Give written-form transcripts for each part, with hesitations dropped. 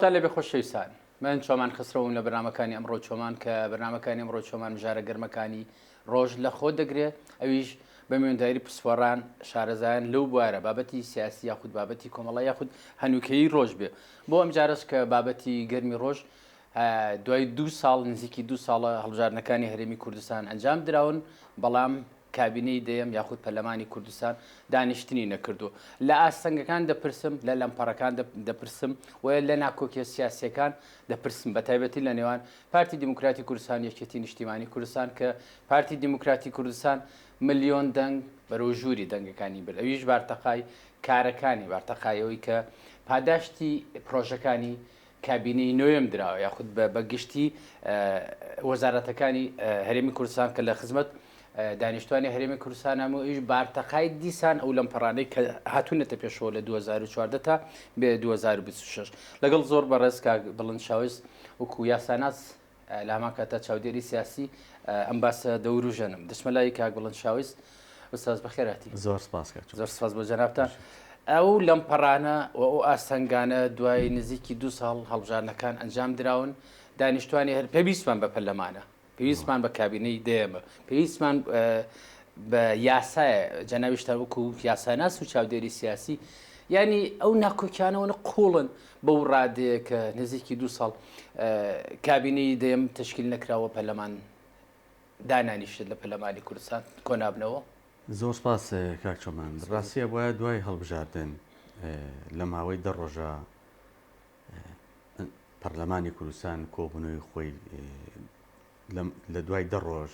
سالێ بێ خۆشەویستان من چۆمان خسرەوم لە بەرنامەکانی ئەمڕۆ چۆمان کە بەرنامەکانی ئەمڕۆ چۆمان مژارە گەرمەکانی ڕۆژ لە خۆ دەگرێت ئەویش بە میێنداری پسپۆڕان شارەزایان لەو بوارە بابەتی سیاسی یاخود بابەتی کۆمەڵە یاخود هەنووکەیی ڕۆژ بێ بۆ ئەم جارش کە بابەتی گەرمی ڕۆژ دوای 2 ساڵ نزیکی 2 ساڵە هەڵبژاردنەکانی هەرێمی کوردستان ئەنجام دراون بەڵام کابینەی دەیەم یاخود پەرلەمانی کوردستان دانیشتنی نەکردو لە ئاستەنگەکان دەپرسم لە لەمپەڕەکان دەپرسم و لە ناکۆکیە سیاسیەکان دەپرسم بە تایبەتی لە نێوان پارتی دیموکراتی کوردستان یەکێتی نیشتیمانی کوردستان کە پارتی دیموکراتی کوردستان ملیۆن دەنگ بەرەو ژووری دەنگەکانی برد ئەویش بارتەقای کارەکانی بارتەقایەوەی کە پاداشتی پرۆژەکانی کابینەی نوێم دراوە یاخود بە گشتی وەزارەتەکانی هەرێمی کوردستان کە لە خزمەت دانیشتوانی هەرێمی کوردستان هەموو ئیش بارتەقای دیسان ئەو لەمپەڕانەی کە هاتوونەتە پێشەوە لە 2014 تا بێ 2026 لەگەڵ زۆر بەڕێز بڵند شاویست وەکو یاساناس لە هەمان کاتە چاودێری سیاسی ئەم باسە دەوروژەنم دەچمەلای کاک بڵند شاویست ئوستاز بەخێراتی زۆر سپاس زۆر سپاس بۆ جەنابتان ئەو لەمپەڕانە و ئەو ئاستەنگانە دوای نزیکی 2 ساڵ هەڵبژاردنەکان ئەنجام دراون دانیشتوانی هەر پێویستمان بە پەرلەمانە پێویستمان بە کابینەی دێمە پێویستمان بە یاسایە جەناویشتە وەکو یاساناس و چاودێری سیاسی ینی ئەو ناکۆکیانەوە قوڵن بەو ڕادەیە کە نزیکی 2 ساڵ کابینەی دێم تشکیل نەکراوە پەرلەمان دانانیشت لە پەرلەمانی کوردستان کۆنابنەوە زۆر سپاس کاک چۆمان ڕاستیە وایە دوای هەڵبژاردن لە ماوەی 10 ڕۆژە پەرلەمانی کوردستان کۆبوونەوەی خۆی لە دوای 10 ڕۆژ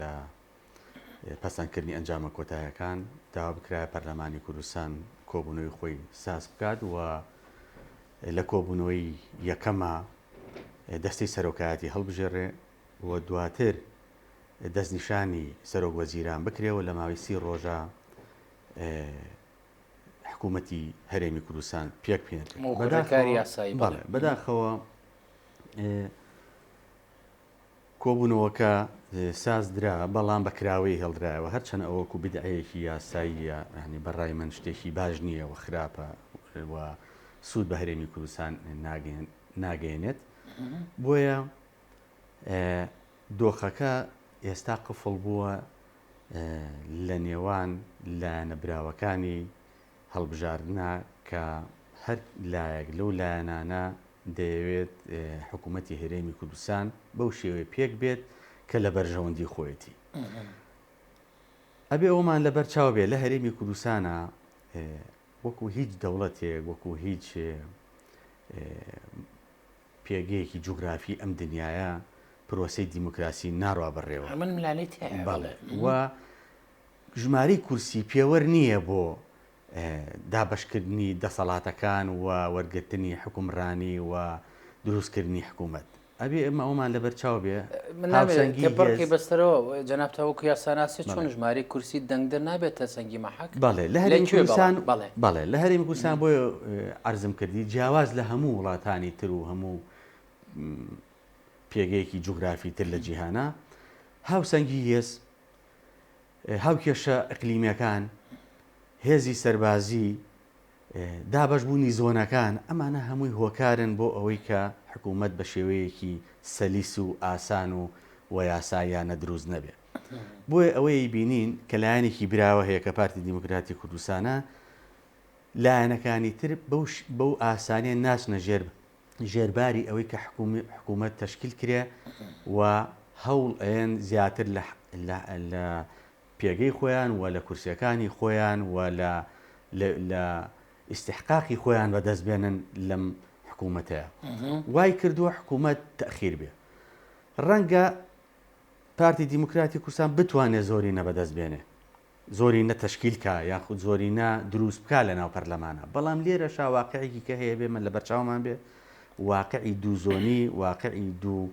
لە پەسەندکردنی ئەنجامە کۆتاییەکان داوا بکرایە پەرلەمانی کوردستان کۆبوونەوەی خۆی ساز بکات و لە کۆبوونەوەی یەکەمە دەستی سەرۆکایەتی هەڵبژێڕێ و دواتر دەستنیشانی سەرۆک وەزیران بکرێەوە لە ماوەی 30 ڕۆژە حکوومەتی هەرێمی کوردستان پێک بەداخەوە کۆبوونەوەکە سازدرا بەڵام بەکراوەی هێڵدرایەوە هەرچەند ئەوەکو بدعەیەکی یاساییە ینی بەڕای من شتێکی باش نییە و خراپە و سوود بە هەرێمی کوردستان ناگەێنێت بۆیە دۆخەکە ئێستا قفڵ بووە لە نێوان لایەنەبراوەکانی هەڵبژاردنە کە هەر لایەک لەو لایەنانە دەیەوێت حکوومەتی هەرێمی کوردستان بەو شێوەیە پێک بێت کە لە بەرژەوەندی خۆیەتی ئەبێ ئەومان لە بەرچاو بێت لە هەرێمی کوردستانە وەکو هیچ دەوڵەتێک وەکو هیچ پێگەیەکی جوگرافی ئەم دنیاە پرۆسەی دیموکراسی ناڕوا بڕێوە و ژماری کورسی پێوەەر نییە بۆ دابشکردنی دەسەڵاتەکان و وەرگرتنی حکومڕانی و دروستکردنی حکوومەت ئەبێ ئەمە ئەومان لەبەر چاو بێ پڕکی بەستەرەوە جەنابتەوەکو یاساناسی چۆن ژماری کورسی دەنگدە نابێتە سەنگی مەحەک بەڵێ لە هەرێمی کوردستان بەڵێ لە هەرێمی کوردستان بۆیە عەرزم کردی جیاواز لە هەموو وڵاتانی تر و هەموو پێگەیەکی جوگرافی تر لە جیهانە هاوسەنگی هێز هاوکێشە ئەقلیمیەکان هێزی سەربازی دابەشبوونی زۆنەکان ئەمانە هەمووی هۆکارن بۆ ئەوەی کە حکوومەت بە شێوەیەکی سەلیس و ئاسان و یاساییانە دروست نەبێت بۆیە ئەوەی بینین کە لایەنێکی براوە هەیە کە پارتی دیموکراتی کوردستانە لایەنەکانی تر بەو ئاسانیە ناچنە ژێرباری ئەوەی کە حکوومەت تەشکیل کرێ و هەوڵ ئەێن زیاتر لە پێگەی خۆیان و لە کورسیەکانی خۆیان و لە ئیستحقاقی خۆیان بەدەستبێنن لەم حکوومەتەیە وای کردووە حکوومەت تەخیر بێ ڕەنگە پارتی دیموکراتی کوردستان بتوانێت زۆری نەبەدەستبێنێ زۆری نەتەشکیلکە یاخود زۆری نە دروست بکە لە ناو پەرلەمانە بەڵام لێرە شاواقعێکی کە هەیە بێ من لە بەرچاومان بێ واقعی دوو زۆنی واقعی دوو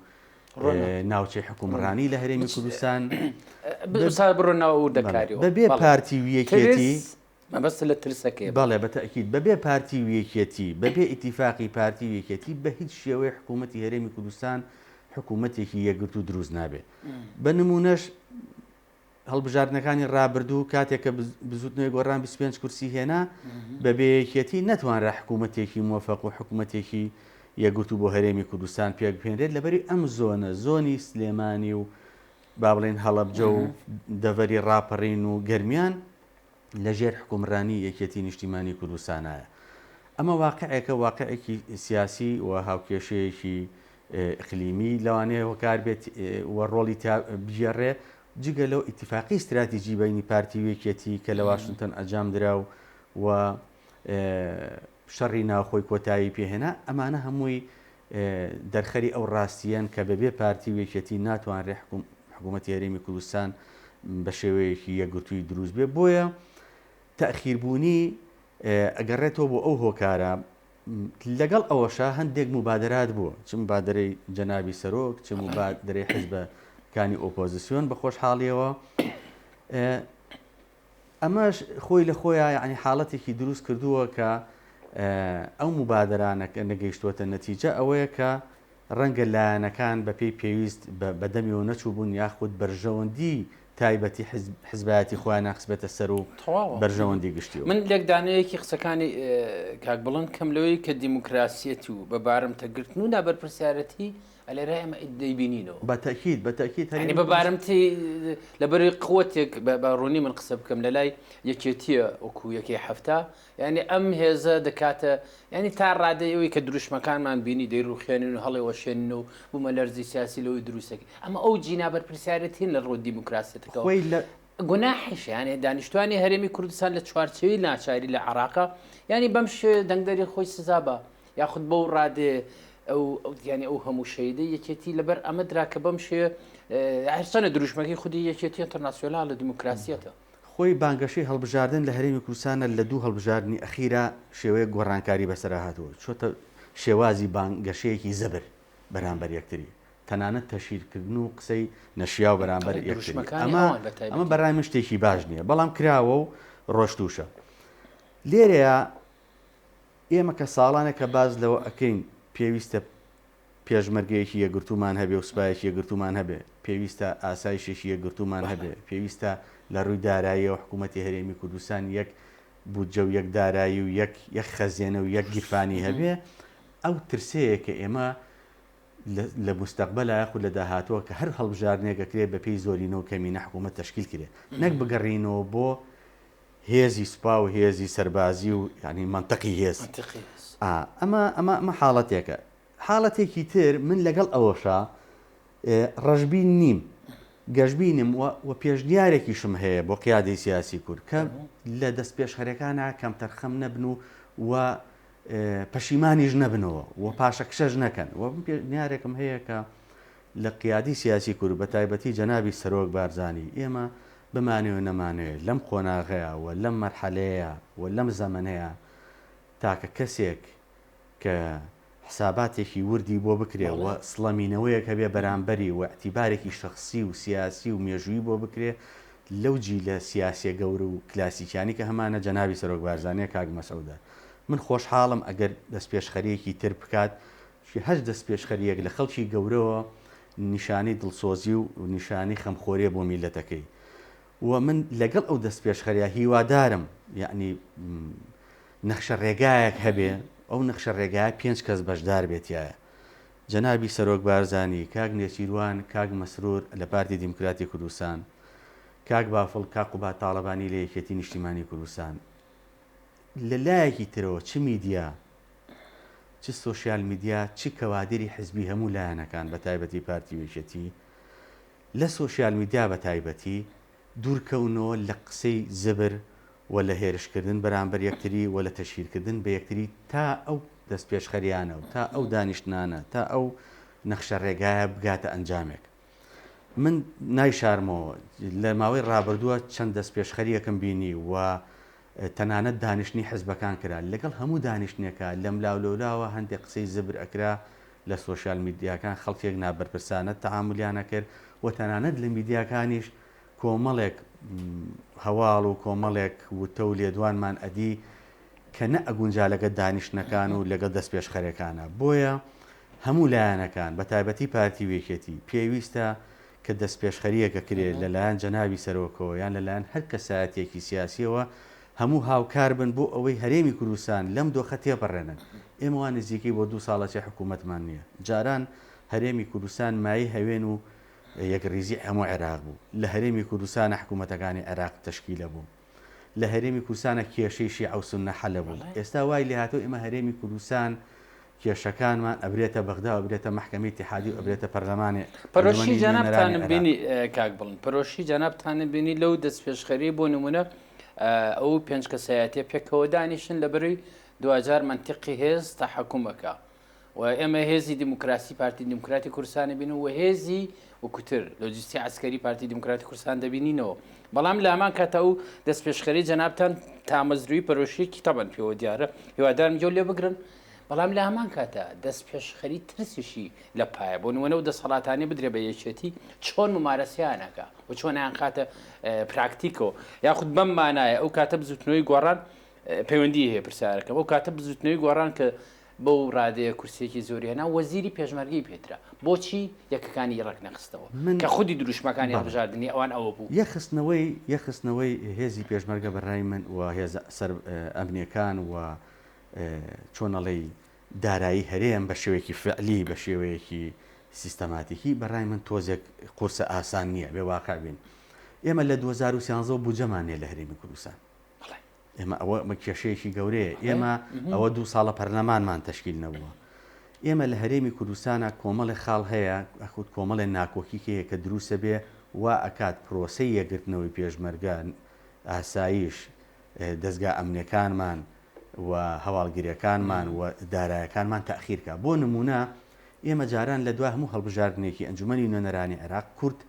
ناوچەی حکومڕانی لە هەرێمی کوردستان بڕۆنەوە دەکاریەوە بەبێ پارتی ویەکێتی مەبەستە لە ترسەکەی بەڵێ بەتەئکید بەبێ پارتی ویەکێتی بەبێ ئیتیفاقی پارتی ویەکێتی بە هیچ شێوەیە حکوومەتی هەرێمی کوردستان حکوومەتێکی یەکگرت و دروست نابێت بە نمونەش هەڵبژاردنەکانی ڕابردوو کاتێککە بزوتنەوەی گۆڕان 25 کورسی هێنا بە بەیەکێتی نەتوانرا حکوومەتێکی موفق و حکوومەتێکی یەگوت و بۆ هەرێمی کوردستان پێک بهێنرێت لەبەری ئەم زۆنی سلێمانی و با بڵێن هەڵەبجە و دەڤەری ڕاپەڕین و گەرمیان لەژێر حکومڕانی یەکێتی نیشتیمانی کوردستانایە. ئەمە واقعێکە واقعێکی سیاسی و هاوکێشەیەکی ئەقلیمی لەوانەیە هۆکار بێت و ڕۆڵی بژێڕێ جگە لەو ئیتیفاقی استراتیژی بینی پارتی یەکێتی کە لە واشنگتن ئەنجام درا و شەڕی ناوخۆی کۆتایی پێهێنا ئەمانە هەمووی دەرخەری ئەو ڕاستیان کە بەبێ پارتی یەکێتی ناتوانرێ حکوومەتی هەرێمی کوردستان بە شێوەیەکی یەکگرتووی دروست بێ. بۆیە تەخیربوونی ئەگەڕێتەوە بۆ ئەو هۆکارە لەگەڵ ئەوەشە هەندێک مبادرات بووە، چ مبادرەی جەنابی سەرۆک، چ مبادرەی حیزبەکانی ئۆپۆزیسیۆن بە خۆشحاڵیەوە. ئەمەش خۆی لە خۆیان یعنی حاڵەتێکی دروست کردووە کە ئەو مبادرانەکە نەگەیشتووەتە نەتیجە ئەوەیە کە ڕەنگە لایەنەکان بە پێی پێویست بەدەمیەوە نەچوو بوون یاخود بەرژەوەندی تایبەتی حزبایەتی خۆیان ناخسبێتە سەر و بەرژەوەندی گشتیەوە. من لێکدانەیەکی قسەکانی کاک بڵند کەم لەوەی کە دیموکراسیەتی و بەبارم تەگرتن و نابەرپرسیارەتی ئەلێرای ئەمە دەیبینینەوە بەتەکید هەنی بەبارمتی لەبەری قوتێک بە ڕوونی من قسە بکەم لە لای یەکێتیە وەکو یەکەی هەفتە یعنی ئەم هێزە دەکاتە ینی تا ڕادەیەوەی کە دروشمەکانمان بینی دەیڕوخێنن و هەڵێ وەشێنن و بوومە لەرزی سیاسی لەوەی دروستەکە ئەمە ئەو جینا بەرپرسیارەتین لە ڕۆ دیموکراسیەتەکەەوە گوناحیش یانێ دانیشتوانی هەرێمی کوردستان لە چوارچەوەی ناچاری لە عێراقا ینی بەم شێ دەنگدەری خۆی سزا بە یاخود بەو ڕادێ ئەو ینی ئەو هەموو شەیدە یەکێتی لەبەر ئەمە دراکە بەم شێ هەرچەنە دروشمەکەی خودی یەکێتی ئینتەرناسیۆنال لە دیموکراسیەتە. خۆی بانگەشەی هەڵبژاردن لە هەرێمی کوردستانە لە دوو هەڵبژاردننی ئەخیرا شێوەیە گۆڕانکاری بەسەرا هاتووە چۆتە شێوازی بانگەشەیەکی زەبر بەرامبەر یەکتری تەنانەت تەشیرکردن و قسەی نەشیا و بەرامبەر یەکتری ئەمە بەڕای من شتێکی باش نییە بەڵام کراوە و ڕۆشتوشە. لێرەیە ئێمە کە ساڵانێکە باز لەوە ئەەکەین پێویستە پێشمەرگەیەکی یەگرتومان هەبێ و سوپایەکی یەگرتومان هەبێ، پێویستە ئاسایشێکی یەگرتومان هەبێ، پێویستە لە ڕووی داراییەوە حکوومەتی هەرێمی کوردستان یەک بودجە و یەک دارایی و یەک خەزیێنە و یەک گیرفانی هەبێ. ئەو ترسەیە کە ئێمە لە مستەقبەلە یاخود لە داهاتوە کە هەر هەڵبژاردنێکەکرێ بە پێی زۆرینەوە کەمینە حکوومەت تەشکیل کرێ نەک بگەڕینەوە بۆ هێزی سوپا و هێزی سەربازی و ینی منتەقی هێز. ئەمە حاڵەتێکە. حاڵەتێکی تر من لەگەڵ ئەوەشە ڕەشبین نیم گەشتبینم و پێشنیارێکیشم هەیە بۆ قیادەی سیاسی کورد کە لە دەست پێشخەرەکانە کەم تەرخەم نەبن و پەشیمانیش نەبنەوە و پاشەکشەش نەکەن و پێشنیارێکم هەیە کە لە قیادی سیاسی کورد بە تایبەتی جەنابی سەرۆک بارزانی ئێمە بمانەوە نەمانەوێت لەم قۆناغەیە و لەم مەرحەلەیە و لەم زەمەنەیە تاکە کەسێک کە حساباتێکی وردی بۆ بکرێەوە سڵەمینەوەیەک هەبێ بەرامبەری و اعتیبارێکی شخصی و سیاسی و مێژووی بۆ بکرێ لەو جی لە سیاسیە گەورە و کلاسیکیانی کە هەمانە جەنابی سەرۆک بارزانەیە کاک مەسعودە. من خۆشحاڵم ئەگەر دەست پێشخەریەکی تر بکات هەر دەست پێشخەریەک لە خەڵکی گەورەوە نیشانی دڵسۆزی و نیشانی خەمخۆریە بۆ میلەتەکەی و من لەگەڵ ئەو دەست پێشخەریە هیوادارم یعنی نەخشە ڕێگایەک هەبێ ئەو نەخشە ڕێگای 5 کەس بەشدار بێتایە جەنابی سەرۆک بارزانی کاک نێچیروان کاک مەسرور لە پارتی دیموکراتی کوردستان کاک بافڵ کاک و تاڵەبانی لە یەکێتی نیشتیمانی کوردستان لە لایەکی ترەوە چ میدیا چ سۆشیال میدیا چ کەوادری حزبی هەموو لایەنەکان بە تایبەتی پارتی یەکێتی لە سۆشیال میدیا بە تایبەتی دوورکەونەوە لە قسەی زبر و لە هێرشکردن بەرامبەر یەکتری و لە تەشهیرکردن بە یەکتری تا ئەو دەست پێشخەریانە و تا ئەو دانیشتنانە تا ئەو نەخشە ڕێگایە بگاتە ئەنجامێک. من نایشارمەوە لە ماوەی ڕابردووە چەند دەست پێشخەریەکەم بینی و تەنانەت دانیشتنی حزبەکان کرا لەگەڵ هەموو دانیشتنێکە لەم لاولەولاوە هەندێک قسەی زبر ئەکرا لە سۆشیال میدیاکان خەڵکێک نابەرپرسانە تەعاملیانە کرد و تەنانەت لە میدیاکانیش کۆمەڵێک هەواڵ و کۆمەڵێک وتە و لێدوانمان ئەدی کە نە ئەگونجا لەگە دانیشتنەکان و لەگەڵ دەست پێشخەرەکانە. بۆیە هەموو لایەنەکان بە تایبەتی پارتی یەکێتی پێویستە کە دەست پێشخەریەکە کرێت لەلایەن جەنابی سەرۆکەوە یان لەلایەن هەر کەسایەتێکی سیاسیەوە هەموو هاوکار بن بۆ ئەوەی هەرێمی کوردستان لەم دۆخە تێپەڕێنن. ئێمە وان نزیکەی بۆ 2 ساڵەی حکوومەتمان نییە. جاران هەرێمی کوردستان مای هەوێن و یەکڕیزی هەموو عێراق بوو. لە هەرێمی کوردستانە حکوومەتەکانی عێراق تەشکیلە بوو. لە هەرێمی کوردستانە کێشەی شیعە و سوننە حەلە بوو. ئێستا وای لێ هاتوو ئێمە هەرێمی کوردستان کێشەکانمان ئەبرێتە بەغدا و ئەبرێتە مەحکەمەی اتحادی و ئەبرێتە پەرلەمانی پەرۆشی جەنابتانم بینی کاک بڵن پەرۆشی جەنابتانم بینی لەو دەست پێشخەری بۆ نمونە ئەو 5 کەسایەتیە پێکەوە دانیشن لەبەری 2000 منتیقی هێز تەحەکومەکە و ئێمە هێزی دیموکراسی پارتی دیموکراتی کوردستانی بین و هێزی وەکوتر لۆجیستی عسکەری پارتی دیموکراتی کوردستان دەبینینەوە. بەڵام لە هەمان کاتە و دەست پێشخەری جەنابتان تامەزروی پەرۆشیەکی تەبەن پێوە دیارە هیوادارم جێ لێ بگرن. بەڵام لە هەمان کاتە دەست پێشخەری ترسیشی لە پایە بۆ نمونە و دەسەڵاتانی بدرێ بە یەکێتی چۆن ممارەسیانەکە و چۆنیان خاتە پراکتیکۆ یاخود بەم مانایە ئەو کاتە بزوتنەوەی گۆڕان پەیوەندی هەیە پرسیارەکە ئەو کاتە بزوتنەوەی گۆڕان کە بەو ڕادەیە کورسێکی زۆری هێنا وەزیری پێشمەرگەی پێترا بۆچی یەکەکانی ڕێک نەخستەوە کە خودی دروشمەکانی هەڵبژاردننی ئەوان ئەوە بوو یەخستنەوەی هێزی پێشمەرگە بەڕای من و هێز سەر ئەمنیەکان و چۆنەڵی دارایی هەرێم بە شێوەیەکی فعلی بە شێوەیەکی سیستەماتیکی بەڕای من تۆزێک قورسە ئاسان نییە بێ واقع بین. ئێمە لە 2013 بوجەمانێ لە هەرێمی کوردستان ئێمە ئەوە کێشەیەکی گەورەیە. ئێمە ئەوە 2 ساڵە پەرلەمانمان تەشکیل نەبووە. ئێمە لە هەرێمی کوردستانە کۆمەڵی خاڵ هەیە ئەخوت کۆمەڵی ناکۆکیکەیە کە دروستە بێ وا ئەکات پرۆسەی یەگرتنەوەی پێشمەرگان ئاسایش دەستگا ئەمنیەکانمان و هەواڵگیریەکانمان و دارایەکانمان تەخیرکە. بۆ نمونە ئێمە جاران لە دوای هەموو هەڵبژاردنێکی ئەنجومەنی نوێنەرانی عێراق کورد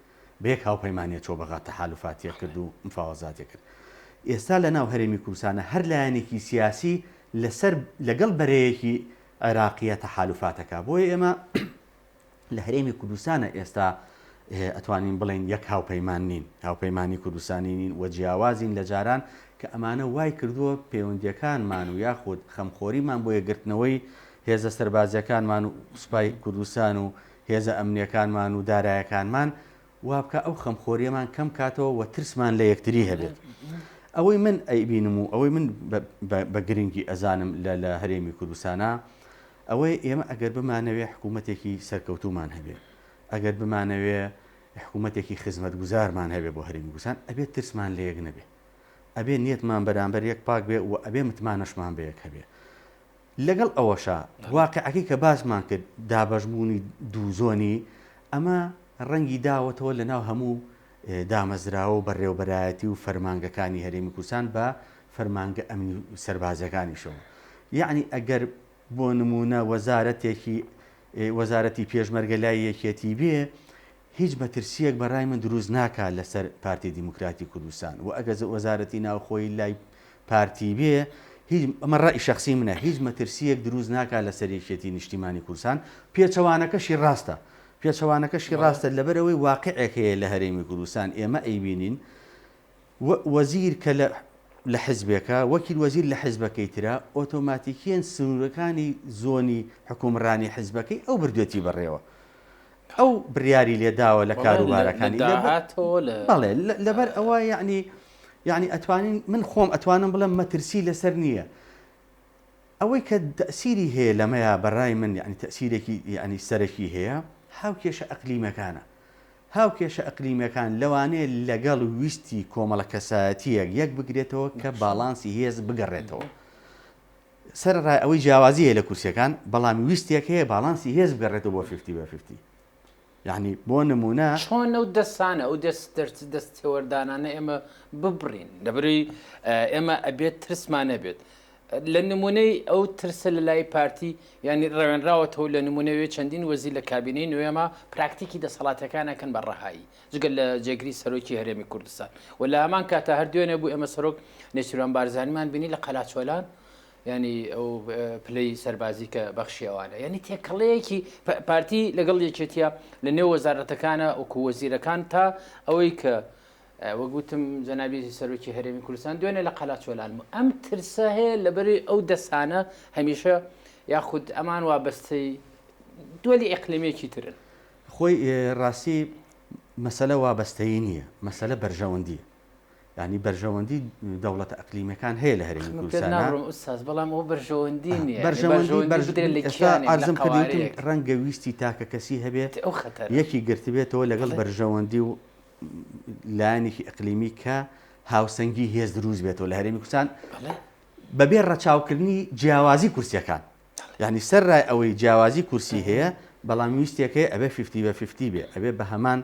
بەیەک هاوپەیمانیە چۆ بەغا تەحالوفاتیە کرد و مفاوەزاتێ کرد. ئێستا لە ناو هەرێمی کوردستانە هەر لایەنێکی سیاسی لەگەڵ بەرەیەکی عێراقیە تەحالوفاتەکە. بۆیە ئێمە لە هەرێمی کوردستانە ئێستا ئەتوانین بڵین یەک هاوپەیمان نین هاوپەیمانی کوردستانی نین و جیاوازین لە جاران کە ئەمانە وای کردووە پەیوەندیەکانمان و یاخود خەمخۆریمان بۆ یەگرتنەوەی هێزە سەربازیەکانمان و سوپای کوردستان و هێزە ئەمنیەکانمان و دارایەکانمان وا بکە ئەو خەمخۆریەمان کەم کاتەوە و ترسمان لە یەکتری هەبێت. ئەوەی من ئەیبینم و ئەوەی من بە گرنگی ئەزانم لە هەرێمی کوردستانە ئەوەی ئێمە ئەگەر بمانەوێ حکوومەتێکی سەرکەوتومان هەبێ ئەگەر بمانەوێ حکوومەتێکی خزمەتگوزارمان هەبێ بۆ هەرێمی کوردستان ئەبێ ترسمان لە یەک نەبێ ئەبێ نیەتمان بەرامبەر یەک پاک بێ و ئەبێ متمانەشمان بە یەک هەبێ. لەگەڵ ئەوەشە واقعەکەی کە باسمان کرد دابەشبوونی دوو زۆنی ئەمە ڕەنگی داوەتەوە لە ناو هەموو دامەزراوە و بەڕێوەبەرایەتی و فەرمانگەکانی هەرێمی کوردستان بە فەرمانگە ئەمنی سەربازەکانیشەوە. یعنی ئەگەر بۆ نمونە وەزارەتی پێشمەرگە لای یەکێتی بێ هیچ مەترسیەک بەڕای من دروست ناکات لەسەر پارتی دیموکراتی کوردستان و ئەگەر وەزارەتی ناوخۆی لای پارتی بێ هیچ ئەمە ڕای شەخسی منە هیچ مەترسیەک دروست ناکات لەسەر یەکێتی نیشتیمانی کوردستان. پێچەوانەکەشی ڕاستە پێچەوانەکەشی ڕاستە لەبەرەوەی واقعێک هەیە لە هەرێمی کوردستان ئێمە ئەیبینین وەزیر کە لە حزبێکە وەکیل وەزیر لە حزبەکەی ترا ئۆتۆماتیکیان سنوورەکانی زۆنی حکومڕانی حزبەکەی ئەو بردوێتی بەڕێوە ئەو بڕیاری لێداوە لە کاروبارەکانی بەڵێ لەبەر ئەوە یعنی ئەتوانین من خۆم ئەتوانم بڵم مەترسی لەسەر نییە. ئەوەی کە تەسیری هەیە لەمەیە بەڕای من یعنی تەسیرێکی یعنی سەرەکی هەیە هاوکێشە ئەقلیمەکانە. هاوکێشە ئەقلیمەکان لەوانەیە لەگەڵ ویستی کۆمەڵە کەسایەتیەک یەک بگرێتەوە کە باڵانسی هێز بگەڕێتەوە. سەرڕای ئەوەی جیاوازی هەیە لە کورسەکان بەڵام ویستێک هەیە باڵانسی هێز بگەڕێتەوە بۆ 50-50. یعنی بۆ نمونە چۆن ئەو دەستانە ئەو دەست تێوەردانانە ئێمە ببڕین دەبری ئێمە ئەبێت ترسمان نەبێت. لە نمونەی ئەو ترسە لە لای پارتی ینی ڕێوێنراوەتەوە لە نمونەوەی چەندین وەزیر لە کابینەی نوێمە پراکتیکی دەسەڵاتەکانەکەن بە ڕەهایی جگەل لە جێگری سەرۆکی هەرێمی کوردستان و لە هەمان کاتە هەردوێنێ بوو ئێمە سەرۆک نێچیروان بارزانیمان بینی لە قەلاچۆلان ینی ئەو پلەی سەربازی کە بەخشیەوانە ینی تێکەڵەیەکی پارتی لەگەڵ یەکێتیە لە نێو وەزارەتەکانە وەکو وەزیرەکان تا ئەوەی کە وەگوتم جەنابی سەرۆکی هەرێمی کوردستان دوێنێ لە قەلاچۆلان ئەم ترسە هەیە لەبەری ئەو دەسانە هەمیشە یاخود ئەمان وابەستەی دووەلی ئیقلیمێکی ترن. خۆی ڕاستی مەسەلە وابەستەیی نییە، مەسەلە بەرژەوەندیە. ینی بەرژەوەندی دەوڵەتە ئەقلیمەکان هەیە لە هەرێمی کوردستانە. ئوستاز بەڵام ئەو بەرژەوەندی نییە. ئارزم کردی ڕەنگە ویستی تاکە کەسی هەبێت ئەو خەتەر یەکی گرتبێتەوە لەگەڵ بەرژەوەندی و لایەنێکی ئەقلیمی کە هاوسەنگی هێز دروست بێتەوە لە هەرێمی کوردستان بەبێ ڕەچاوکردنی جیاوازی کورسیەکان. یعنی سەر ڕای ئەوەی جیاوازی کورسی هەیە بەڵام ویستێکەیە ئەبێ 50/50 بێ، ئەبێ بە هەمان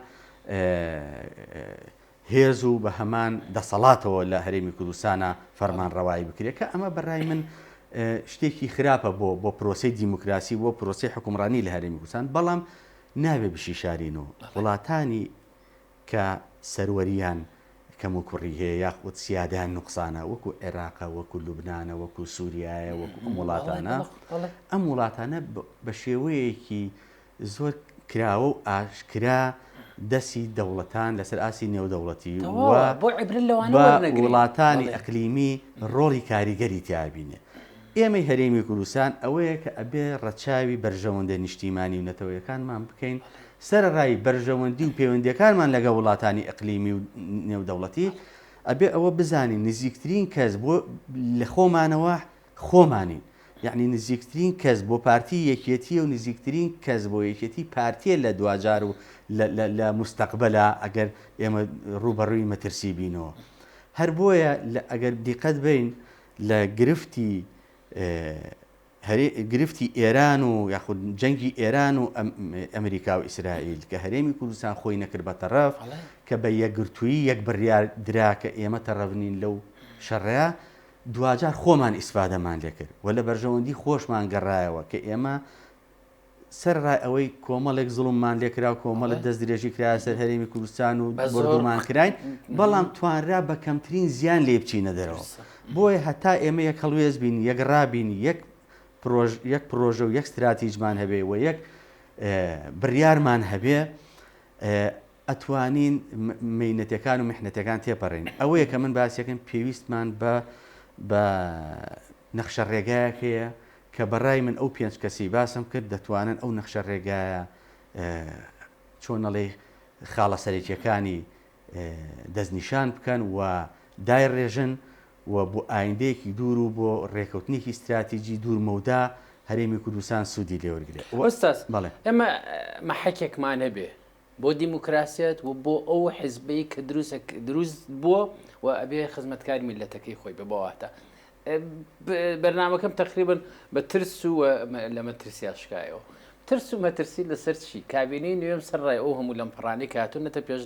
هێز و بە هەمان دەسەڵاتەوە لە هەرێمی کوردستانە فەرمانڕەوایی بکرێت کە ئەمە بەڕای من شتێکی خراپە بۆ پرۆسی دیموکراسی بۆ پرۆسی حکومڕانی لە هەرێمی کوردستان. بەڵام نابێ بشی شارینەوە وڵاتانی کە سەروەریان کەم و کوڕی هەیە یاخود سیادیان نوقسانە وەکو عێراقە وەکو لوبنانە وەکو سووریایە وەکو وڵاتانە ئەم وڵاتانە بە شێوەیەکی زۆر کراوە و ئاشکرا دەسی دەوڵەتان لەسەر ئاسی نێودەوڵەتی وڵاتانی ئەقلیمی ڕۆڵی کاریگەری تیابینێ. ئێمەی هەرێمی کوردستان ئەوەیە کە ئەبێ ڕەچاوی بەرژەوەندە نیشتیمانی و نەتەوەیەکانمان بکەین سەرڕای بەرژەوەندی و پەیوەندیەکانمان لەگە وڵاتانی ئەقلیمی و نێودەوڵەتی ئەبێ ئەوە بزانین نزیکترین کەس بۆ لە خۆمانەوە خۆمانین. یعنی نزیکترین کەس بۆ پارتی یەکێتی و نزیکترین کەس بۆ یەکێتی پارتیە لە دوجار و لە مستەقبەلە ئەگەر ئێمە ڕوبەڕووی مەترسی بینەوە. هەر بۆیە ئەگەر دیقەت بین لە گرفتی ئێران و یاخود جەنگی ئێران و ئەمریکا و ئیسرائیل کە هەرێمی کوردستان خۆی نەکرد بە تەڕەف کە بە یەکگرتووی یەک بڕیار درا کە ئێمە تەڕەبنین لەو شەڕەیە دوجار خۆمان ئیسفادەمان لێ کرد و لە بەرژەوەندی خۆشمان گەڕایەوە کە ئێمە سەرڕای ئەوەی کۆمەڵێک زڵممان لێکرا و کۆمەڵە دەست درێژی کرا سەر هەرێمی کوردستان و بردومان کراین بەڵام توانرا بە کەمترین زیان لێ بچینە دەرەوە. بۆیە هەتا ئێمە یەک هەڵوێز بین یەک ڕابین یەک پرۆژە و یەک استراتیژمان هەبێ و یەک بڕیارمان هەبێ ئەتوانین مینەتەکان و میحنەتەکان تێپەڕین. ئەوەیە کە من باسیەکەم پێویستمان بە نەخشە ڕێگایەک هەیە کە بەڕای من ئەو 5 کەسی باسم کرد دەتوانن ئەو نەخشە ڕێگایە چۆنەڵێ خاڵە سەرەکیەکانی دەستنیشان بکەن و دایڕێژن و بۆ ئایندەیەکی دوور و بۆ ڕێکەوتنێکی استراتیژی دوورمەودا هەرێمی کوردستان سوودی لێوەرگرێت. ئۆستاز ئێمە مەحەکێکمان هەبێ بۆ دیموکراسیەت و بۆ ئەو حیزبەی کە دروست بووە و ئەبێ خزمەتکاری میلەتەکەی خۆی ببەواتە. بەرنامەکەم تقریبن بە ترس و لە مەترسیا شکایەوە. ترس و مەترسی لەسەر چی؟ کابینەی نوێم سەرڕای ئەو هەموو لەم پڕانەی کاتونەتە پێش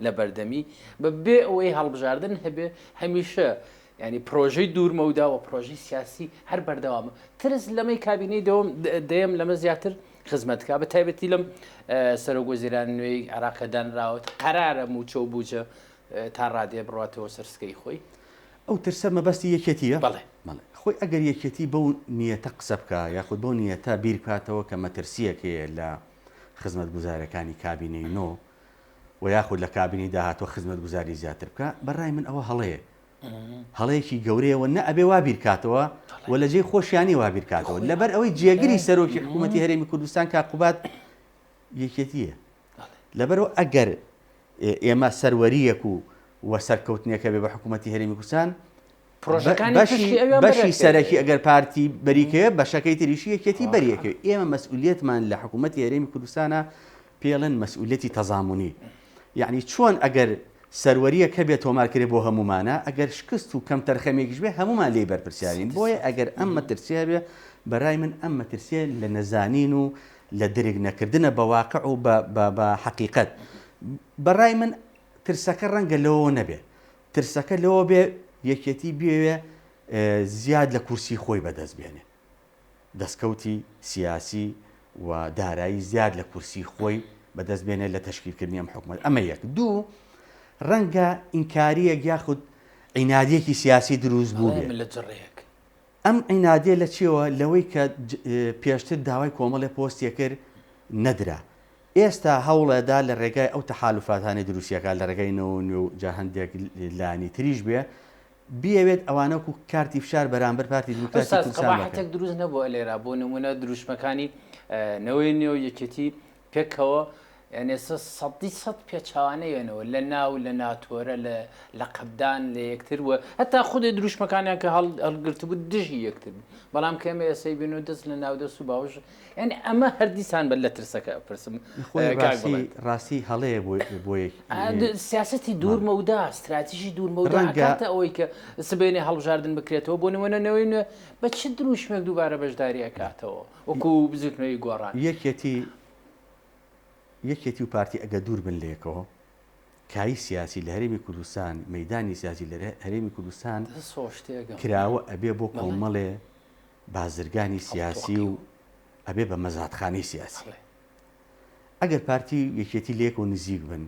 لە بەردەمی بەبێ ئەوەی هەڵبژاردن هەبێ هەمیشە ینی پرۆژەی دوورمەودا و پرۆژەی سیاسی هەر بەردەوامە. ترس لەمەی کابینەی دەیەم لەمە زیاتر خزمەتکە بە تایبەتی لەم سەرۆکوەزیران نوێی عێراقە دانراوت قەرارە موچە و بوجە تا ڕادێ بڕاتەوە سەرسکەی خۆی. ئەو ترسە مەبەستی یەکێتیە بەڵێ خۆی ئەگەر یەکێتی بەو نیەتە قسە بکە یاخود بۆ نیەتە بیر بکاتەوە کە مەترسیەکەیە لە خزمەت گوزارەکانی کابینەی نۆ و یاخود لە کابینی داهاتوە خزمەت گوزاری زیاتر بکە بەڕای من ئەوە هەڵەیە هەڵەیەکی گەورەیەوە نە ئەبێ وا بیرکاتەوە و لە جێی خۆشیانی وا بیرکاتەوە لەبەر ئەوەی جێگیری سەرۆکی حکوومەتی هەرێمی کوردستان کاقوبات یەکێتیە. لەبەرەوە ئەگەر ئێمە سەروەریەک و سەرکەوتنیەکە بێ بە حکوومەتی هەرێمی کوردستان بەشی سەرەکی ئەگەر پارتی بەریکەیە بەشەکەی تریشی یەکێتی بەریەکەوێت. ئێمە مەسئولیەتمان لە حکوومەتی هەرێمی کوردستانە پێڵەن مەسئولیەتی تەزامونی. یعنی چۆن ئەگەر سەروەریە کە بێت تۆمارکرێ بۆ هەمومانە ئەگەر شکست و کەم تەرخەمێکیش بێ هەمومان لێ بەرپرسیارین. بۆیە ئەگەر ئەم مەترسیە بێ بەڕای من ئەم مەترسیە لە نەزانین و لە درێگ نەکردنە بە واقع و بە حەقیقەت. بەڕای من ترسەکە ڕەنگە لەوە نەبێ ترسەکە لەوە بێ یەکێتی بێوێ زیاد لە کورسی خۆی بەدەست بێنێ دەستکەوتی سیاسی و دارایی زیاد لە کورسی خۆی بەدەست بێنێت لە تەشکیلکردنی ئەم حکومەت. ئەمە یەک. دوو ڕەنگە ئینکاریەک یاخود عینادیەکی سیاسی دروست بوو بێ. ئەم عینادیە لە چێوە لەوەی کە پێشتر داوای کۆمەڵی پۆستیە کرد نەدرا. ئێستا هەوڵەدا لە ڕێگای ئەو تەحالوفاتانی دروستیەکە لە ڕێگەی نەوە و جاهندێک لانی تریش بێ بیاوێت ئەوانەکو کارتی فشار بەرامبەر پارتی دیموکراسی کوردستان دروست نەبووە لێرە بۆ نمونە دروشمەکانی نەوەی نێو یەکێتی پێکەوە يعني صد بيتشانينو لنا ولا ناتورا لقبدان ليكتر وحتى خذ دروش مكانك قلت بدش يكتب بلام كم سيبينو دس لنا ودس وباوش يعني اما هرديسان بلا ترسك برسم خوي راسي هەڵەیە بۆ سیاستی دوور مەودا استراتیژی دوور مەودا کاتە ئەوەی کە سبێنێ هەڵبژاردن بکرێتەوە بۆ نمونەنەوەی بە چ دروشمێک دووبارە بەشداری ئەکاتەوە وەکو بزوتنەوەی گۆڕان یەکێتی و پارتی ئەگە دوور بن لێکەوە کاری سیاسی لە هەرێمی کوردستان مەیدانی سیاسی لە هەرێمی کوردستان کراوە ئەبێ بۆ کۆمەڵێ بازرگانی سیاسی و ئەبێ بە مەزادخانەی سیاسی ئەگەر پارتی یەکێتی لێک و نزیک بن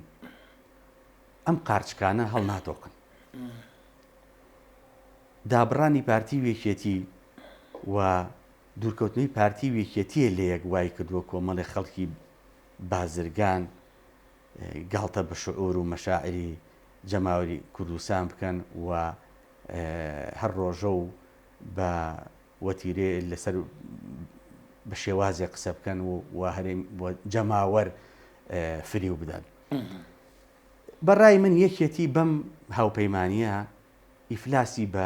ئەم قارچکانە هەڵ ناتۆقن دابڕانی پارتی وێکێتی و دوورکەوتنەوەی پارتی وێکێتیە لە یەک وای کردووە کۆمەڵی خەڵکی بازرگان گاڵتە بە شعور و مەشاعری جەماوەری کوردستان بکەن و هەر ڕۆژە و بە وەتیرێ لەسەر بە شێوازێک قسە بکەن و هەرێم جەماوەر فریو بدەن بەڕای من یەکێتی بەم هاوپەیمانیە ئیفلاسی بە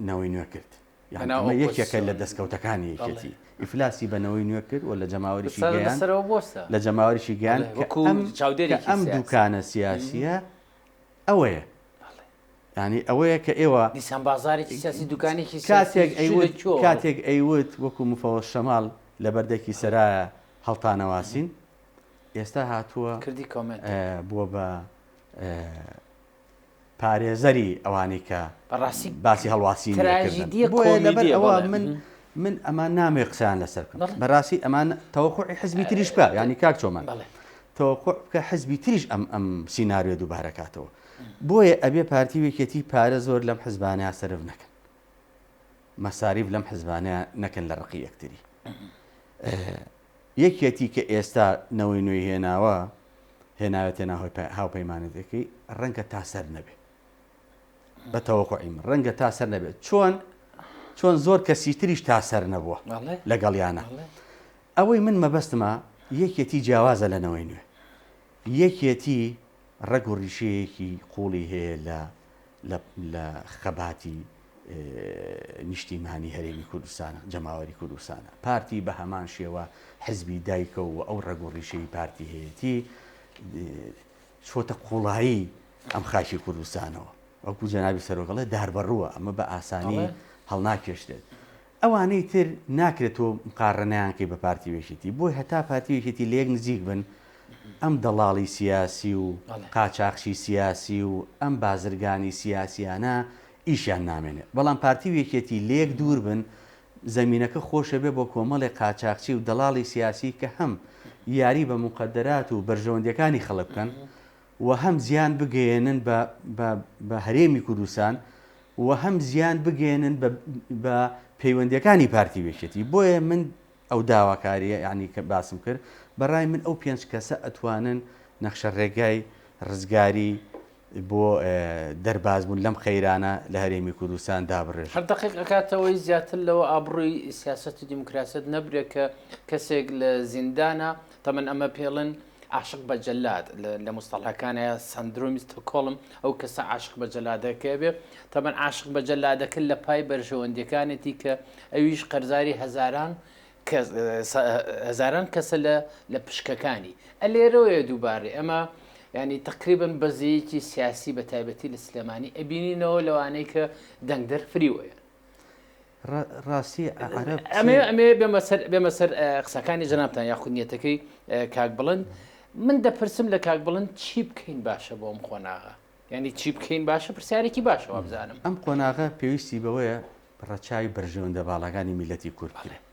نەوەی نوێ کرد یەکێکە لە دەستکەوتەکانی یەکێتی ئیفلاسی بەنەوەی نوێ کرد و لە جەماوەریشی گەیان لە جەماوەریشی گیان ئەم دوکانە سیاسیە ئەوەیە ینی ئەوەیە کە ئێوە دیسان بازارێکی سیاسی دوکانێکی کاتێک ئەیوت وەکو مفەوە شەماڵ لە بەردەکی سەرایە هەڵتانەواسین ئێستا هاتووە کردی کۆمنت بووە بە پارێزەری ئەوانەی کە باسی هەڵواسینی من ئەمان نامێ قسەیان لەسەر بکەم بەڕاستی ئەمان تەوەقوعی حزبی تریش بکە ینی کاک چۆمان تەوەقوع بکە حزبی تریش ئەم سیناریۆ دووبارەکاتەوە بۆیە ئەبێ پارتی وێکێتی پارە زۆر لەم حزبانەیە سەرف نەکەن مەساریف لەم حزبانەیە نەکەن لە ڕقی یەکتری یەکێتی کە ئێستا نەوەی نوێی هێناوێتێ ناهۆی هاوپەیمانەتەکەی ڕەنگە تا سەر نەبێ بە تەوەقوعی من ڕەنگە تا سەر نەبێت چۆن زۆر کەسی تریش تا سەر نەبووە لەگەڵیانە ئەوەی من مەبەستمە یەکێتی جیاوازە لەنەوەی نوێ یەکێتی ڕەگ و ڕیشەیەکی قوڵی هەیە لە خەباتی نیشتیمانی هەرێمی کوردستانە جەماوەری کوردستانە پارتی بە هەمان شێوە حزبی دایکە و ئەو ڕەگ و ڕیشەی پارتی هەیەتی چۆتە قوڵایی ئەم خاکی کوردستانەوە وەکو جەنابی سەرۆکەڵێ داربەڕووە ئەمە بە ئاسانی هەڵناکێشرێت ئەوانەی تر ناکرێتەوە مقارڕەیانکەی بە پارتی وێشێتی بۆی هەتا پارتی وێشێتی لەیەک نزیک بن ئەم دەڵاڵی سیاسی و قاچاقشی سیاسی و ئەم بازرگانی سیاسیانە ئیشیان نامێنێت بەڵام پارتی وێکێتی لێک دوور بن زەمینەکە خۆشە بێ بۆ کۆمەڵی قاچاقچی و دەڵاڵی سیاسی کە هەم یاری بە مقدرات و بەرژەوەندەکانی خەڵک بکەن و هەم زیان بگەێنن بە هەرێمی کوردستان و هەم زیان بگەێنن بە پەیوەندیەکانی پارتی وێکێتی بۆیە من ئەو داواکاریە یعنی کە باسم کرد بەڕای من ئەو پێنج کەسە ئەتوانن نەخشە ڕێگای ڕزگاری بۆ دەربازبوون لەم خەیرانە لە هەرێمی کوردستان دابڕێژ هەر دقیق ئەکاتەوەی زیاتر لەوە ئابڕووی سیاست و دیموکراست نەبرێت کە کەسێک لە زیندانە تەمەن ئەمە پێڵن عاشق بە جەلاد لە مستەڵەکانەیە سندرومی ستۆکۆڵم ئەو کەسە عاشق بە جەلادەکە بێ تەمەن عاشق بە جەلادەکە لە پای بەرژەوەندەکانێتی کە ئەویش قەرزاری هەزاران کەسە لە پشکەکانی ئەلێرەوەیە دووبارێ ئەمە ینی تقریبن بەزەیەکی سیاسی بە تایبەتی لە سلێمانی ئەبینینەوە لەوانەی کە دەنگدەر فریوەیە ڕاستی ئەمێ بێمە سەر قسەکانی جەنابتان یاخودنیەتەکەی کاک بڵند من دەپرسم لە کاک بڵند چی بکەین باشە بۆ ئەم قۆناغا ینی چی بکەین باشە پرسیارێکی باشەوە بزانم ئەم قۆناغا پێویستی بەوەیە ڕەچاوی بەرژەوەندە باڵەکانی میلەتی کورد بکرێت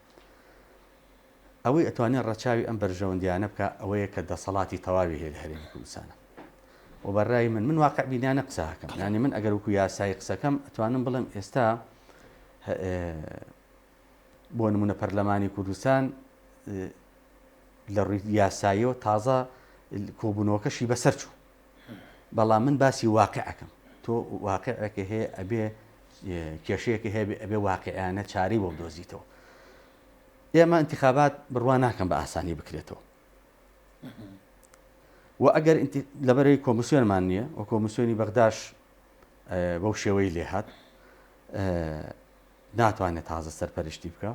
ئەوەی ئەتوانێت ڕەچاوی ئەم بەرژەوەندیانە بکە ئەوەیە کە دەسەڵاتی تەواوی هەیە لە هەرێمی کوردستانە و بەڕای من واقع بینانە قساکەم ینی من ئەگەر وەکو یاسایی قسەکەم ئەتوانم بڵم ئێستا بۆ نمونە پەرلەمانی کوردستان لە ڕووی یاساییەوە تازە کۆبوونەوەکەشی بەسەر چوو بەڵام من باسی واقعەکەم تۆ واقعەکە هەیە ئەبێ کێشەیەکە هەیە ئەبێ واقعیانە چاری بۆ بدۆزیتەوە ئێمە انتخابات بڕوا ناکەم بە ئاسانی بکرێتەوە و ئەگەر لەبەرەی کۆمسیۆنمان نییە و کۆمسیۆنی بەغداش بەو شێوەی لێ هات ناتوانێت تازە سەرپەرشتی بکە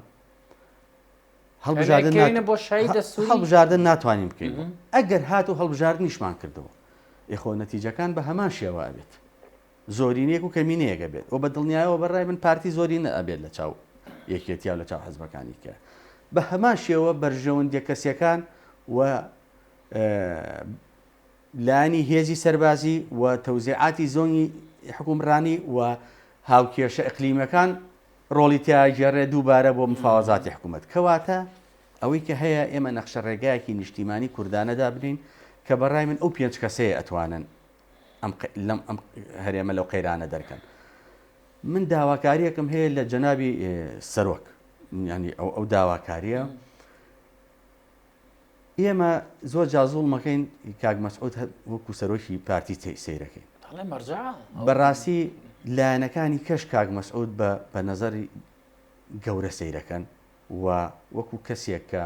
هەڵبژاردن ناتوانین بکەین ئەگەر هات و هەڵبژاردنیشمان کردەوە ئێخۆ نەتیجەکان بە هەمان شێوە ئەبێت زۆرینەیەک و کەمینەیەگە بێت و بە دڵنیایەوە بەڕای من پارتی زۆرینە ئەبێت لە چاو یەکێتیا لە چاو حەزبەکانی کە بە هەمان شێوە بەرژەوەندیە کەسیەکان و لانی هێزی سەربازی و تەوزیعاتی زۆنی حکومڕانی و هاوکێشە ئەقلیمەکان ڕۆڵی تیاگەڕێ دووبارە بۆ مفاوەزاتی حکوومەت کەواتە ئەوەی کە هەیە ئێمە نەخشە ڕێگایەکی نیشتیمانی کوردانەدا بنین کە بەڕای من ئەو 5 کەسەیە ئەتوانن ئەم هەرێمە لەو قەیرانە دەرکەن من داواکاریەکەم هەیە لە جەنابی سەرۆک ینی ئەو داواکاریە ئێمە زۆر جازوڵمەکەین کاک مەسعود وەکو سەرۆکی پارتی سەیرەکەین بەڕاستی لایەنەکانی کەش کاک مەسعود بە نەزەری گەورە سەیرەکەن و وەکو کەسێک کە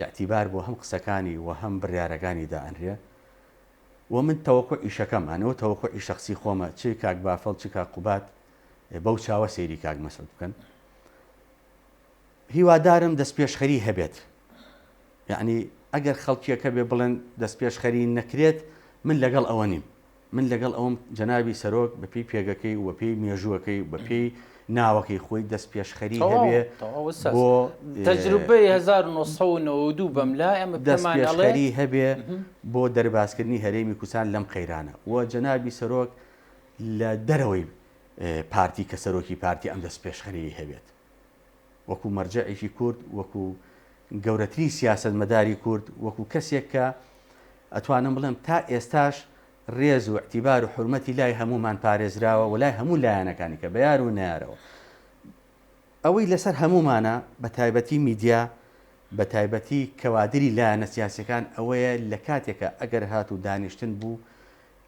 یاعتیبار بۆ هەم قسەکانی و هەم بڕیارەکانی دائەنرێ و من تەوەقع ئیشەکەم ئەنەوە تەوەقعی شخصی خۆمە چی کاک بافەڵ چی کاک قوبات بەو چاوە سەیری کاک مەسعود بکەن هیوادارم دەستپێشخەری هەبێت یعنی ئەگەر خەڵکیەکە بێ بڵێن دەستپێشخەری نەکرێت من لەگەڵ ئەوە نیم من لەگەڵ ئەوم جەنابی سەرۆک بە پێی پێگەکەی و پێی مێژووەکەی بە پێی ناوەکەی خۆی دەستپێشخەری هەبێ بۆ تەجروبەی 1992 بەملا ئەمە دەستپێشخەری هەبێ بۆ دەرباسکردنی هەرێمی کوردستان لەم قەیرانە و جەنابی سەرۆک لە دەرەوەی پارتی کە سەرۆکی پارتی ئەم دەستپێشخەری هەبێت وەکو مەرجەعێکی کورد وەکو گەورەترین سیاسەتمەداری کورد وەکو کەسێک کە ئەتوانم بڵێم تا ئێستاش ڕێز و اعتیبار و حرمەتی لای هەمومان پارێزراوە و لای هەموو لایەنەکانی کە بەیار و نارەوە ئەوەی لەسەر هەمومانە بە تایبەتی میدیا بە تایبەتی کەوادری لایەنە سیاسەکان ئەوەیە لە کاتێکە ئەگەر هات و دانیشتن بوو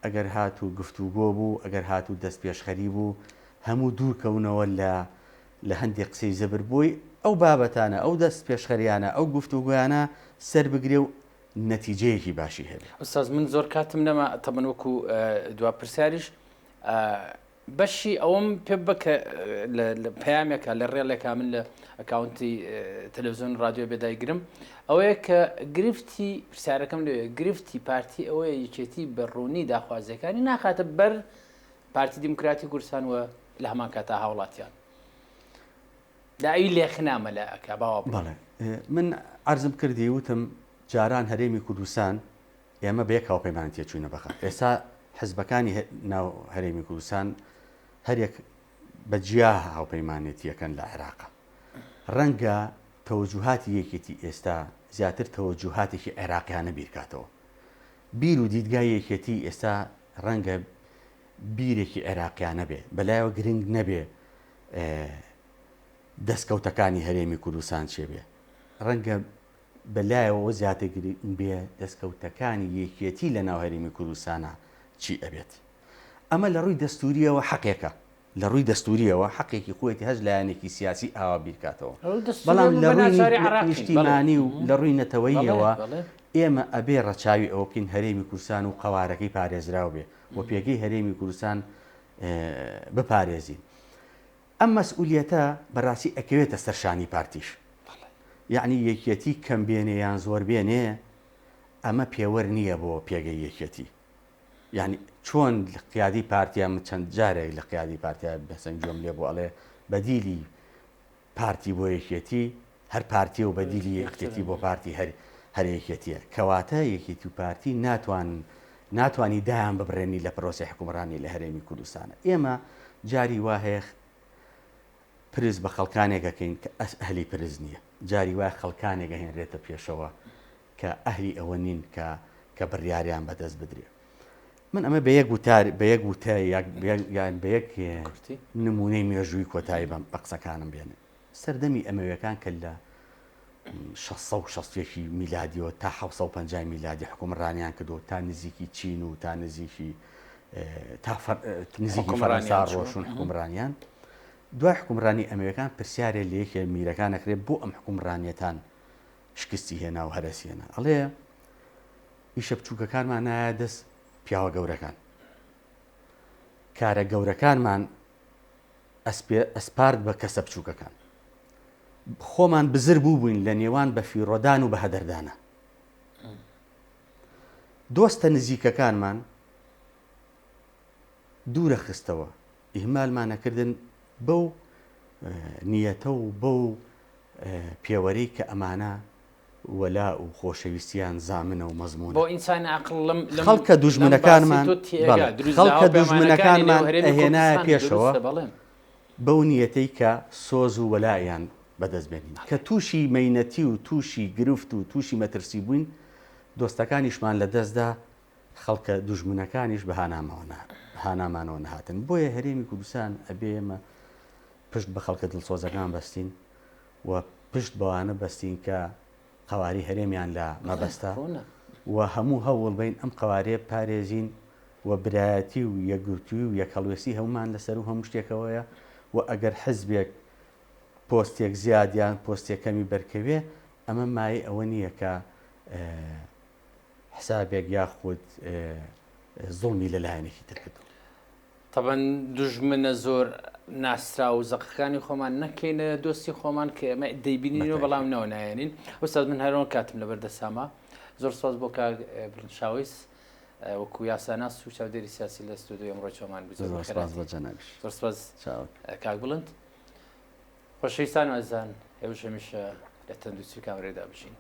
ئەگەر هات و گفتوگۆ بوو ئەگەر هات و دەستپێشخەری بوو هەموو دوورکەونەوە لە هەندێک قسەی زەبر بووی ئەو بابەتانە ئەو دەستپێشخەریانە ئەو گفتوگویانە سەر بگرێ و نەتیجەیەکی باشی هەبێت. ئوستاز من زۆر کاتم نەما تەمەن وەکو دوا پرسیاریش بەشی ئەوم پێ بکە لە پەیامێکە لە ڕێڵێکا من لە ئەکاونتی تەلەڤیزیۆن رادیۆ بێدایگرم ئەوەیە کە گرفتی پرسیارەکەم لێ گرفتی پارتی ئەوەیە یەکێتی بەڕوونی داخوازیەکانی ناخاتە بەر پارتی دیموکراتی کوردستان و لە هەمان کاتا هاوڵاتیان لا ئەوی لێخنامە لە ئەکا باوە بەڵێ من عەرزم کردی وتم جاران هەرێمی کوردستان ئێمە بە یەک هاوپەیمانی تێچوونە بەخە ئێستا حزبەکانی ناو هەرێمی کوردستان هەرێک بەجیا هاوپەیمانێتیەکەن لە عێراقا ڕەنگە تەوەجوهاتی یەکێتی ئێستا زیاتر تەوەجوهاتێکی عێراقیانە بیرکاتەوە بیر و دیدگای یەکێتی ئێستا ڕەنگە بیرێکی عێراقیانە بێ بەلایەوە گرنگ نەبێ دەستکەوتەکانی هەرێمی کوردستان چێ بێ ڕەنگە بەلایەوە زیاتر گرنگ بێ دەستکەوتەکانی یەکێتی لە ناو هەرێمی کوردستانە چی ئەبێت ئەمە لە ڕووی دەستوریەوە حەقێکە لە ڕووی دەستوریەوە حەقێکی خۆیەتی هەز لایەنێکی سیاسی ئاوا بیرکاتەوە بەڵام لە ڕووی نیشتیمانی و لە ڕووی نەتەوەییەوە ئێمە ئەبێ ڕەچاوی ئەوە بکەین هەرێمی کوردستان و قەوارەکەی پارێزراو بێ و پێگەی هەرێمی کوردستان بپارێزین ئەم مەسئولیەتە بەڕاستی ئەکەوێتە سەرشانی پارتیش یعنی یەکێتی کەم بێنێ یان زۆر بێنێ ئەمە پێوەەر نییە بۆ پێگەی یەکێتی یعنی چۆن قیادی پارتیا من چەند جارێک لە قیادی پارتیا بەسەنجۆم لێ بۆ ئەڵێ بەدیلی پارتی بۆ یەکێتی هەر پارتی و بەدیلی یەکێتی بۆ پارتی هەر یەکێتیە کەواتە یەکێتی و پارتی ناتوانی دایان ببڕێنی لە پرۆسی حکومڕانی لە هەرێمی کوردستانە ئێمە جاری وا هەیە پرز بە خەڵکانێکەکەین کە ئەهلی پرز نییە جاری وای خەڵکانێک هێنرێتە پێشەوە کە ئەهلی ئەوە نین کە بڕیاریان بەدەست بدرێ من ئەمە بە یەک وتە یان بە یەک نمونەی مێژووی کۆتایی بە قسەکانم بێنێ سەردەمی ئەمەویەکان کە لە 1660 میلادیەوە تا 1950 میلادی حکومڕانیان کردو تا نزیکی چین و تا نزیکی فەرەنسا ڕۆشن حکومڕانیان دوای حکومڕانی ئەمریکان پرسیارێ لە یەکێ میرەکان نەکرێت بۆ ئەم حکومڕانیەتان شکستی هێنا و هەرەسیێنا ئەڵێ ئیشە بچووکەکانمان نایە دەست پیاوە گەورەکان کارە گەورەکانمان ئەسپارت بە کەسە بچووکەکان خۆمان بزر بوو بووین لە نێوان بە فیڕۆدان و بە هەدەردانە دۆستە نزیکەکانمان دوورە خستەوە ئیهمالمانەکردن بەو نیەتە و بەو پێوەرەی کە ئەمانە وەلا و خۆشەویستیان زامنە و مەزمونە بۆ ئینسانی عەقڵ خەڵکە دوژمنەکانمان خەڵکە دوژمنەکانمان ئەهێنایە پێشەوە بەو نیەتەی کە سۆز و وەلایان بەدەست بێنین کە تووشی مەینەتی و تووشی گرفت و تووشی مەترسی بووین دۆستەکانیشمان لە دەستدا خەڵکە دوژمنەکانیش بە هانامانەوە نەهاتن بۆیە هەرێمی کوردستان ئەبێ ئێمە پشت بە خەڵکە دڵسۆزەکان بەستین و پشت بەوانە بەستین کە قەواری هەرێمیان لە مەبەستە و هەموو هەوڵ بین ئەم قەوارێ پارێزین و برایەتی و یەکگرتووی و یەکەڵوێسی هەمومان لەسەر و هەموو شتێکەوەیە و ئەگەر حزبێک پۆستێک زیادیان پۆستێکەمی بەرکەوێ ئەمە مای ئەوە نییە کە حسابێک یاخود زوڵمی لەلایەنێکی تر کردو طبعا دوژمنە زۆر ناسرا و زەقەکانی خۆمان نەکەینە دۆستی خۆمان کە ئەمە دەیبینینەوە بەڵام نەوە نایێنین ئەوستا من هەرەوە کاتم لەبەردەسامە زۆر سۆز بۆ شاویس وەکو یاساناس و چاودێری سیاسی لە ستودیۆ ئەمڕۆ چۆمان زۆر سپاس کاک بڵند خۆشەویستان و ئەزان ئێوەش هەمیشە لە تەندروستی کامڕێدا بژین